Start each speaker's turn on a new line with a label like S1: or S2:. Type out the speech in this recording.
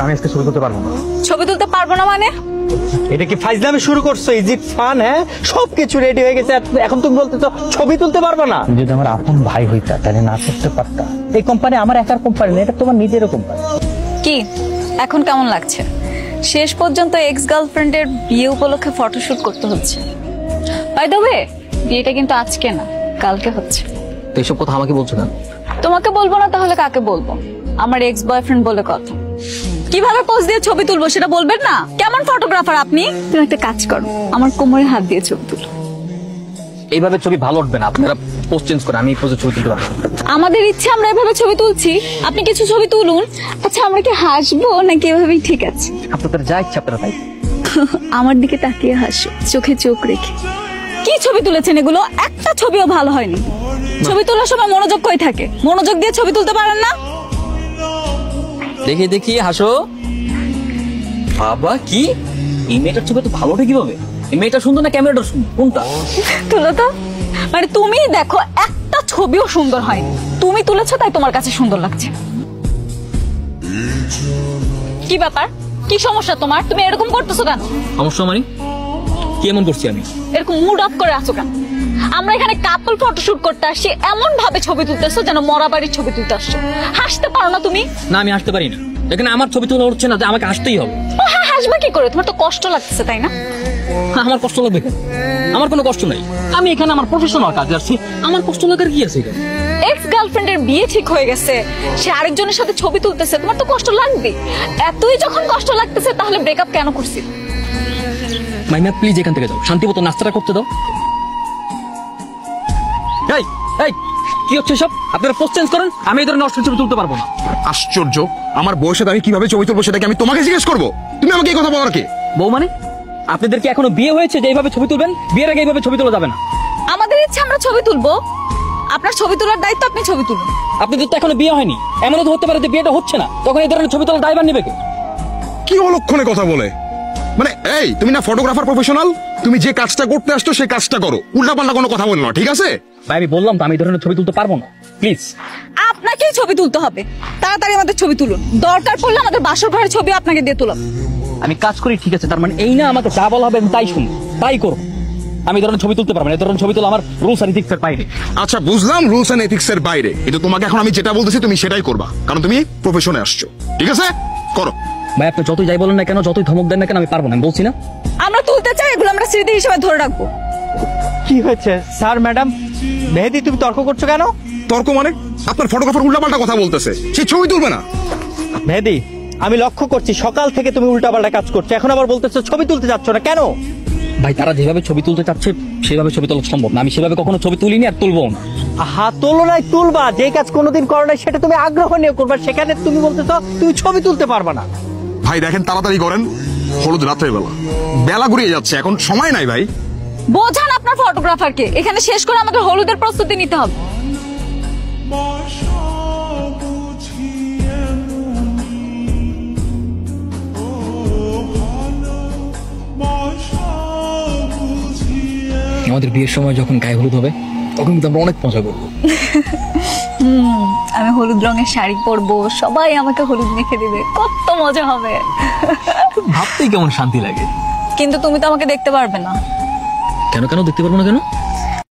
S1: আমি আজকে ছবি তুলতে পারবো না।
S2: ছবি তুলতে পারবো না মানে?
S1: এটা কি ফাইজলামি শুরু করছো? Is it fun? হ্যাঁ, সবকিছু রেডি হয়ে গেছে, এখন তুমি বলতেছো ছবি তুলতে পারবো না? যদি আমার আপন ভাই হইতা তাহলে না করতে পারতা। এই কোম্পানি আমার একার কোম্পানি না, এটা তোমার নিজেরও কোম্পানি।
S2: কি এখন কেমন লাগছে? শেষ পর্যন্ত এক্স গার্লফ্রেন্ডের বিয়ে উপলক্ষে ফটোশুট করতে হচ্ছে। বাই দ্য ওয়ে, বিয়েটা কিন্তু আজকে না, কালকে হচ্ছে।
S3: তো এইসব কথা আমাকে বলছো কেন?
S2: তোমাকে বলবো না তাহলে কাকে বলবো? আমার এক্স বয়ফ্রেন্ড বলে কথা। কিভাবে পোজ দিয়ে ছবি তুলবো সেটা বলবেন না? কেমন ফটোগ্রাফার আপনি? তুমি একটা কাজ করো, আমার কোমরে হাত দিয়ে ছবি তুলো।
S3: এইভাবে ছবি ভালো উঠবে না, আপনারা পোজ চেঞ্জ করে আমি এই পোজে ছবি তুলতে পারবো।
S2: আমাদের ইচ্ছে আমরা এভাবে ছবি তুলছি, আপনি কিছু ছবি তুলুন। আচ্ছা আমরা কি হাসবো নাকি এভাবেই ঠিক আছে?
S3: আপনাদের যা ইচ্ছা আপনারা তাই।
S2: আমার দিকে তাকিয়ে হাসো, চোখে চোখ রেখে। কি ছবি তুলেছেন এগুলো? একটা ছবিও ভালো হয়নি। ছবি তোলার সময় মনোযোগ কই থাকে? মনোযোগ দিয়ে ছবি তুলতে পারেন না?
S3: দেখি দেখি হাসো। বাবা কি এই মেয়েটার ছবি তো ভালো ওঠে কিভাবে? এই মেয়েটা সুন্দর না ক্যামেরাটা সুন্দর? কোনটা?
S2: তুলো তো। মানে তুমি দেখো একটা ছবিও সুন্দর হয়নি, তুমি তুলেছো তাই তোমার কাছে সুন্দর লাগছে। কি ব্যাপার? কি সমস্যা তোমার? তুমি এরকম করতেছো কেন?
S3: সমস্যা মানে কি এমন করছি আমি?
S2: এরকম মুড অফ করে আছো কেন? আমরা এখানে কাপল ফটোশুট করতে আসছি, এমন ভাবে ছবি তুলতেছো যেন মরা বাড়ির ছবি তুলতে আসছো। হাসতে পারো না তুমি?
S3: না আমি হাসতে পারি না, এখানে আমার ছবি তোলা হচ্ছে না, আমাকে হাসতেই হবে।
S2: ও হ্যাঁ, হাসবে কি করে? তোমার তো কষ্ট লাগছে তাই না?
S3: আমার কষ্ট লাগবে কেন? আমার কোনো কষ্ট নাই, আমি এখানে আমার প্রফেশনাল কাজে আসছি, আমার কষ্ট লাগার কি আছে এখানে?
S2: এক্স গার্লফ্রেন্ডের বিয়ে ঠিক হয়ে গেছে, সে আরেকজনের সাথে ছবি তুলতেছে, তোমার তো কষ্ট লাগবে। এতই যখন কষ্ট লাগতেছে তাহলে ব্রেকআপ কেন করছিস?
S3: মাইমা প্লিজ এখান থেকে যাও, শান্তি মতো নাস্তাটা করতে দাও। এই এই কি হচ্ছে সব? আপনারা পোস্ট চেঞ্জ করেন, আমি এই ধরনের নষ্ট ছবি তুলতে পারবো না।
S4: আশ্চর্য, আমার বউয়ের সাথে আমি কিভাবে ছবি তুলবো সেটা কি আমি তোমাকে জিজ্ঞেস করবো? তুমি আমাকে এই কথা বলার কে?
S3: বউ মানে? আপনাদের কি এখনো বিয়ে হয়েছে যে এইভাবে ছবি তুলবেন? বিয়ের আগে এইভাবে ছবি তোলা যাবে না।
S2: আমাদের ইচ্ছে আমরা ছবি তুলবো, আপনার ছবি তোলার দায়িত্ব আপনি ছবি তুলুন।
S3: আপনাদের তো এখনো বিয়ে হয়নি, এমনও তো হতে পারে যে বিয়েটা হচ্ছে না, তখন এই ধরনের ছবি তোলার দায়ভার নেবে কে?
S4: কি অলক্ষণে কথা বলে? মানে এই তুমি না ফটোগ্রাফার প্রফেশনাল, তুমি যে কাজটা করতে আসছো সেই কাজটা করো, উল্টাপাল্টা কোনো কথা বলো না, ঠিক আছে?
S3: ভাই আমি বললাম তো আমি এই ধরনের ছবি তুলতে পারবো না, প্লিজ।
S2: আপনাকেই ছবি তুলতে হবে, তাড়াতাড়ি আমাদের ছবি তুলুন। দরকার পড়লে আমাদের বাসর ঘরের ছবি আপনাকে দিয়ে তুলাম।
S3: আমি কাজ করি ঠিক আছে, তার মানে এই না আমাকে যা বলা হবে আমি তাই শুনি তাই করবো। আমি এই ধরনের ছবি তুলতে পারবো না, এই ধরনের ছবি তোলা আমার রুলস এন্ড এথিক্স এর বাইরে।
S4: আচ্ছা বুঝলাম রুলস এন্ড এথিক্স এর বাইরে, কিন্তু তোমাকে এখন আমি যেটা বলতেছি তুমি সেটাই করবা, কারণ তুমি প্রফেশনে আসছো, ঠিক আছে? করো।
S3: ভাই আপনি যতই যাই বলেন না কেন, যতই ধমক দেন না কেন, আমি পারবো না, আমি বলছি না।
S2: আমরা তুলতে চাই, এগুলো আমরা স্মৃতি হিসেবে ধরে রাখবো।
S1: কি হয়েছে স্যার? ম্যাডাম মেহেদি, তুমি তর্ক করছো কেন?
S4: তর্ক মানে? আপনার ফটোগ্রাফার উল্টাপাল্টা কথা বলতেছে, সে ছবি তুলবে না।
S1: মেহেদি, আমি লক্ষ্য করছি সকাল থেকে তুমি উল্টাপাল্টা কাজ করছো, এখন আবার বলতেছো ছবি তুলতে যাচ্ছ না কেন?
S3: ভাই তারা যেভাবে ছবি তুলতে চাচ্ছে সেভাবে ছবি তোলা সম্ভব না, আমি সেভাবে কখনো ছবি তুলিনি আর তুলবো না।
S1: হাত তোলো নাই, তুলবা। যে কাজ কোনোদিন করো নাই সেটা তুমি আগ্রহ নিয়ে করবা, সেখানে তুমি বলতেছো তুমি ছবি তুলতে পারবা না।
S4: ভাই দেখেন তাড়াতাড়ি করেন, হলুদ রাত্রের বেলা, বেলা ঘুরিয়ে যাচ্ছে, এখন সময় নাই ভাই।
S2: বোঝান আপনার ফটোগ্রাফারকে, এখানে শেষ করে আমাদের হলুদের প্রস্তুতি নিতে হবে।
S3: আমাদের বিয়ের সময় যখন গায়ে হলুদ হবে তখন কিন্তু আমরা অনেক মজা করবো।
S2: আমি হলুদ রঙের শাড়ি পরবো, সবাই আমাকে হলুদ মেখে দিবে, কত মজা হবে।
S3: ভাবতেই কেমন শান্তি লাগে।
S2: কিন্তু তুমি তো আমাকে দেখতে পারবে না।
S3: কেন কেন দেখতে পারবো না কেন?